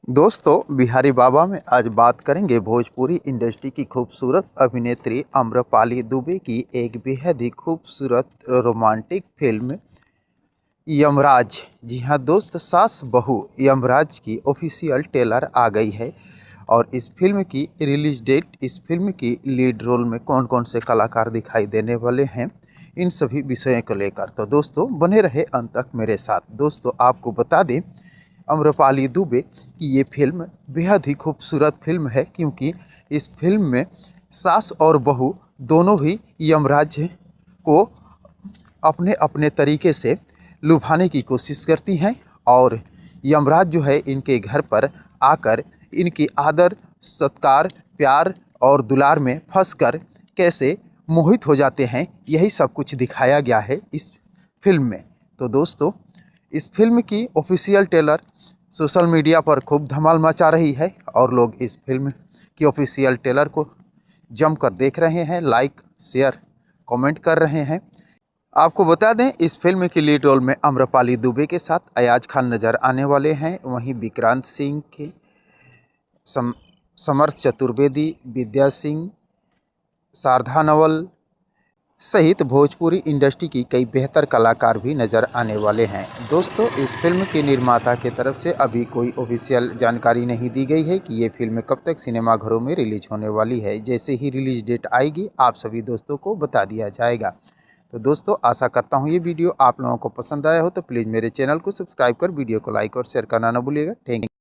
दोस्तों, बिहारी बाबा में आज बात करेंगे भोजपुरी इंडस्ट्री की खूबसूरत अभिनेत्री आम्रपाली दुबे की एक बेहद ही खूबसूरत रोमांटिक फिल्म यमराज। जी हाँ दोस्त, सास बहू यमराज की ऑफिशियल ट्रेलर आ गई है। और इस फिल्म की रिलीज डेट, इस फिल्म की लीड रोल में कौन कौन से कलाकार दिखाई देने वाले हैं, इन सभी विषयों को लेकर तो दोस्तों बने रहे अंत तक मेरे साथ। दोस्तों आपको बता दें, आम्रपाली दुबे की ये फिल्म बेहद ही खूबसूरत फिल्म है, क्योंकि इस फिल्म में सास और बहू दोनों ही यमराज को अपने अपने तरीके से लुभाने की कोशिश करती हैं। और यमराज जो है इनके घर पर आकर इनकी आदर सत्कार प्यार और दुलार में फंसकर कैसे मोहित हो जाते हैं, यही सब कुछ दिखाया गया है इस फिल्म में। तो दोस्तों, इस फिल्म की ऑफिशियल ट्रेलर सोशल मीडिया पर खूब धमाल मचा रही है और लोग इस फिल्म की ऑफिशियल ट्रेलर को जमकर देख रहे हैं, लाइक शेयर कमेंट कर रहे हैं। आपको बता दें, इस फिल्म की लीड रोल में आम्रपाली दुबे के साथ अयाज खान नज़र आने वाले हैं। वहीं विक्रांत सिंह के समर्थ चतुर्वेदी, विद्या सिंह, शारदा नवल सहित भोजपुरी इंडस्ट्री की कई बेहतर कलाकार भी नज़र आने वाले हैं। दोस्तों, इस फिल्म के निर्माता की तरफ से अभी कोई ऑफिशियल जानकारी नहीं दी गई है कि ये फिल्म कब तक सिनेमाघरों में रिलीज होने वाली है। जैसे ही रिलीज डेट आएगी आप सभी दोस्तों को बता दिया जाएगा। तो दोस्तों, आशा करता हूँ ये वीडियो आप लोगों को पसंद आया हो, तो प्लीज़ मेरे चैनल को सब्सक्राइब कर वीडियो को लाइक और शेयर करना ना भूलिएगा। Thank you.